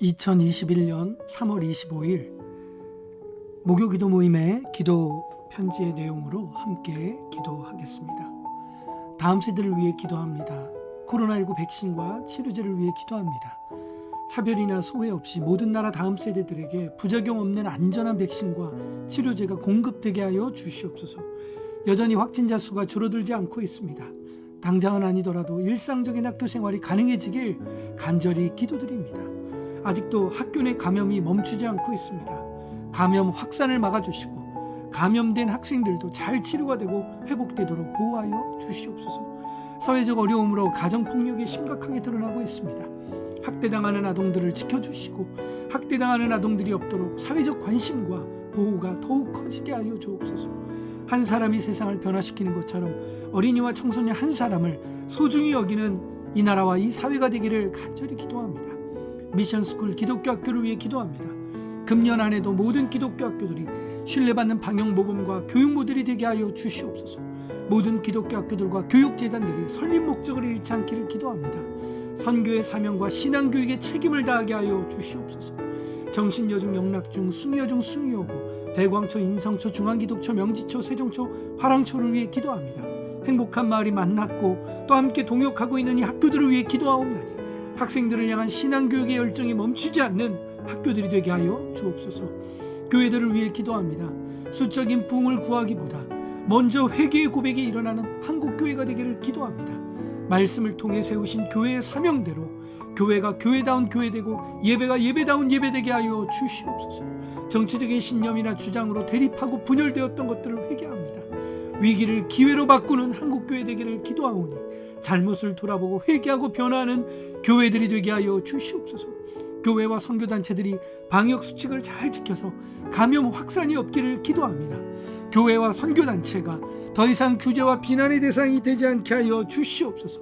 2021년 3월 25일 목요기도 모임의 기도 편지의 내용으로 함께 기도하겠습니다. 다음 세대를 위해 기도합니다. 코로나19 백신과 치료제를 위해 기도합니다. 차별이나 소외 없이 모든 나라 다음 세대들에게 부작용 없는 안전한 백신과 치료제가 공급되게 하여 주시옵소서. 여전히 확진자 수가 줄어들지 않고 있습니다. 당장은 아니더라도 일상적인 학교 생활이 가능해지길 간절히 기도드립니다. 아직도 학교 내 감염이 멈추지 않고 있습니다. 감염 확산을 막아주시고 감염된 학생들도 잘 치료가 되고 회복되도록 보호하여 주시옵소서. 사회적 어려움으로 가정폭력이 심각하게 드러나고 있습니다. 학대당하는 아동들을 지켜주시고 학대당하는 아동들이 없도록 사회적 관심과 보호가 더욱 커지게 하여 주옵소서. 한 사람이 세상을 변화시키는 것처럼 어린이와 청소년 한 사람을 소중히 여기는 이 나라와 이 사회가 되기를 간절히 기도합니다. 미션스쿨 기독교 학교를 위해 기도합니다. 금년 안에도 모든 기독교 학교들이 신뢰받는 방역모범과 교육 모델이 되게 하여 주시옵소서. 모든 기독교 학교들과 교육재단들이 설립 목적을 잃지 않기를 기도합니다. 선교의 사명과 신앙교육의 책임을 다하게 하여 주시옵소서. 정신여중, 영락중, 숭여중, 숭유여고, 대광초, 인성초, 중앙기독초, 명지초, 세종초, 화랑초를 위해 기도합니다. 행복한 마을이 만났고 또 함께 동역하고 있는 이 학교들을 위해 기도하옵나니 학생들을 향한 신앙교육의 열정이 멈추지 않는 학교들이 되게 하여 주옵소서. 교회들을 위해 기도합니다. 수적인 부흥을 구하기보다 먼저 회개의 고백이 일어나는 한국교회가 되기를 기도합니다. 말씀을 통해 세우신 교회의 사명대로 교회가 교회다운 교회되고 예배가 예배다운 예배되게 하여 주시옵소서. 정치적인 신념이나 주장으로 대립하고 분열되었던 것들을 회개합니다. 위기를 기회로 바꾸는 한국교회 되기를 기도하오니 잘못을 돌아보고 회개하고 변화하는 교회들이 되게 하여 주시옵소서. 교회와 선교단체들이 방역수칙을 잘 지켜서 감염 확산이 없기를 기도합니다. 교회와 선교단체가 더 이상 규제와 비난의 대상이 되지 않게 하여 주시옵소서.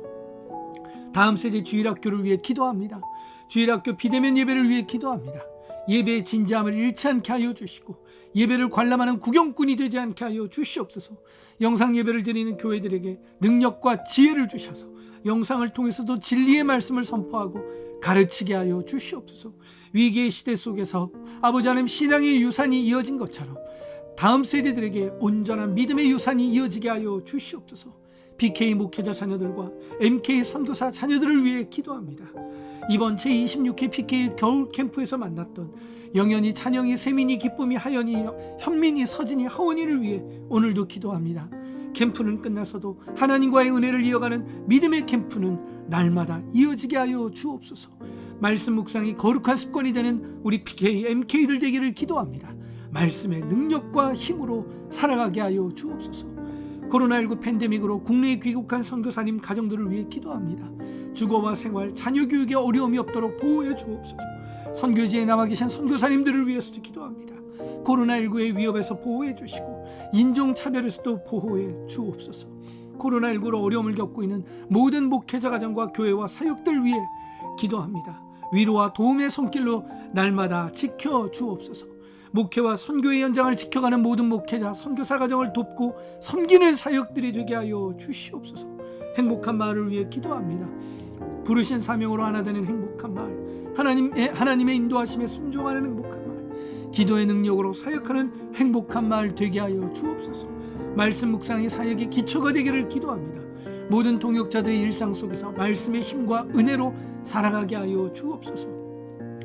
다음 세대 주일학교를 위해 기도합니다. 주일학교 비대면 예배를 위해 기도합니다. 예배의 진지함을 잃지 않게 하여 주시고 예배를 관람하는 구경꾼이 되지 않게 하여 주시옵소서. 영상 예배를 드리는 교회들에게 능력과 지혜를 주셔서 영상을 통해서도 진리의 말씀을 선포하고 가르치게 하여 주시옵소서. 위기의 시대 속에서 아버지 하나님 신앙의 유산이 이어진 것처럼 다음 세대들에게 온전한 믿음의 유산이 이어지게 하여 주시옵소서. BK 목회자 자녀들과 MK 선교사 자녀들을 위해 기도합니다. 이번 제26회 PK 겨울 캠프에서 만났던 영현이, 찬영이, 세민이, 기쁨이, 하연이, 현민이, 서진이, 하원이를 위해 오늘도 기도합니다. 캠프는 끝나서도 하나님과의 은혜를 이어가는 믿음의 캠프는 날마다 이어지게 하여 주옵소서. 말씀 묵상이 거룩한 습관이 되는 우리 PK, MK들 되기를 기도합니다. 말씀의 능력과 힘으로 살아가게 하여 주옵소서. 코로나19 팬데믹으로 국내에 귀국한 선교사님 가정들을 위해 기도합니다. 주거와 생활, 자녀 교육에 어려움이 없도록 보호해 주옵소서. 선교지에 나와 계신 선교사님들을 위해서도 기도합니다. 코로나19의 위협에서 보호해 주시고 인종차별에서도 보호해 주옵소서. 코로나19로 어려움을 겪고 있는 모든 목회자 가정과 교회와 사역들 위해 기도합니다. 위로와 도움의 손길로 날마다 지켜 주옵소서. 목회와 선교의 현장을 지켜가는 모든 목회자, 선교사 가정을 돕고 섬기는 사역들이 되게 하여 주시옵소서. 행복한 마을을 위해 기도합니다. 부르신 사명으로 하나 되는 행복한 마을, 하나님의 인도하심에 순종하는 행복한 마을, 기도의 능력으로 사역하는 행복한 마을 되게 하여 주옵소서. 말씀 묵상의 사역의 기초가 되기를 기도합니다. 모든 동역자들의 일상 속에서 말씀의 힘과 은혜로 살아가게 하여 주옵소서.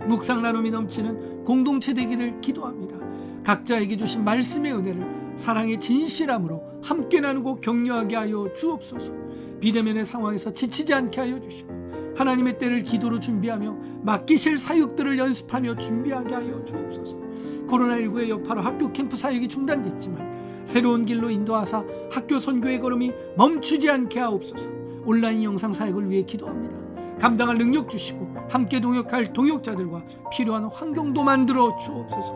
묵상 나눔이 넘치는 공동체 되기를 기도합니다. 각자에게 주신 말씀의 은혜를 사랑의 진실함으로 함께 나누고 격려하게 하여 주옵소서. 비대면의 상황에서 지치지 않게 하여 주시고 하나님의 때를 기도로 준비하며 맡기실 사역들을 연습하며 준비하게 하여 주옵소서. 코로나19의 여파로 학교 캠프 사역이 중단됐지만 새로운 길로 인도하사 학교 선교의 걸음이 멈추지 않게 하옵소서. 온라인 영상 사역을 위해 기도합니다. 감당할 능력 주시고 함께 동역할 동역자들과 필요한 환경도 만들어 주옵소서.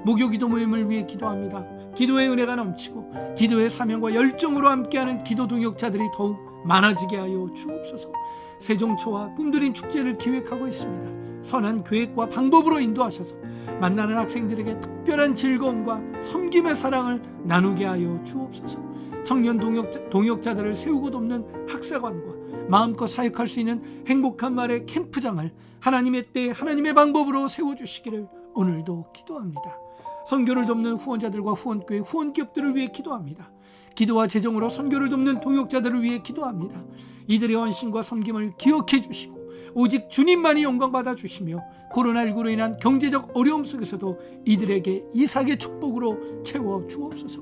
목요기도 모임을 위해 기도합니다. 기도의 은혜가 넘치고 기도의 사명과 열정으로 함께하는 기도 동역자들이 더욱 많아지게 하여 주옵소서. 세종초와 꿈드림 축제를 기획하고 있습니다. 선한 계획과 방법으로 인도하셔서 만나는 학생들에게 특별한 즐거움과 섬김의 사랑을 나누게 하여 주옵소서. 청년 동역자들을 세우고 돕는 학사관과 마음껏 사역할 수 있는 행복한 마을의 캠프장을 하나님의 때에 하나님의 방법으로 세워주시기를 오늘도 기도합니다. 선교를 돕는 후원자들과 후원교회, 후원기업들을 위해 기도합니다. 기도와 재정으로 선교를 돕는 동역자들을 위해 기도합니다. 이들의 헌신과 섬김을 기억해 주시고 오직 주님만이 영광 받아 주시며 코로나19로 인한 경제적 어려움 속에서도 이들에게 이삭의 축복으로 채워 주옵소서.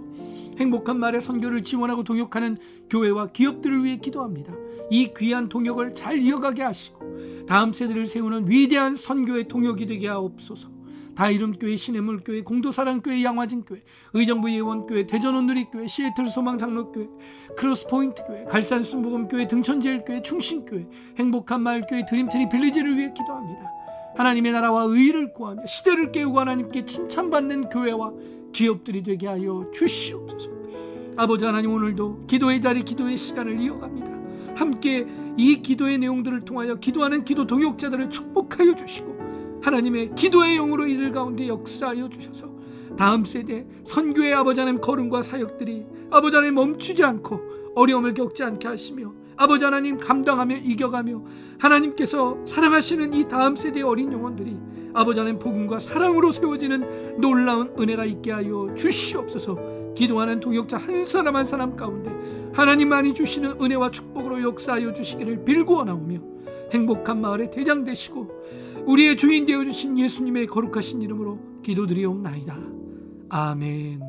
행복한 말의 선교를 지원하고 동역하는 교회와 기업들을 위해 기도합니다. 이 귀한 동역을 잘 이어가게 하시고 다음 세대를 세우는 위대한 선교의 동역이 되게 하옵소서. 다이름교회, 시냇물교회, 공도사랑교회, 양화진교회, 의정부 예원교회, 대전온누리교회, 시애틀 소망장로교회, 크로스포인트교회, 갈산순복음교회, 등천제일교회, 충신교회, 행복한 마을교회, 드림트리 빌리지를 위해 기도합니다. 하나님의 나라와 의의를 구하며 시대를 깨우고 하나님께 칭찬받는 교회와 기업들이 되게 하여 주시옵소서. 아버지 하나님, 오늘도 기도의 자리, 기도의 시간을 이어갑니다. 함께 이 기도의 내용들을 통하여 기도하는 기도 동역자들을 축복하여 주시고 하나님의 기도의 영으로 이들 가운데 역사하여 주셔서 다음 세대 선교의 아버지 하나님 걸음과 사역들이 아버지 하나님 멈추지 않고 어려움을 겪지 않게 하시며 아버지 하나님 감당하며 이겨가며 하나님께서 사랑하시는 이 다음 세대의 어린 영혼들이 아버지 하나님 복음과 사랑으로 세워지는 놀라운 은혜가 있게 하여 주시옵소서. 기도하는 동역자 한 사람 한 사람 가운데 하나님만이 주시는 은혜와 축복으로 역사하여 주시기를 빌고원하오며 행복한 마을의 대장 되시고 우리의 주인 되어주신 예수님의 거룩하신 이름으로 기도드리옵나이다. 아멘.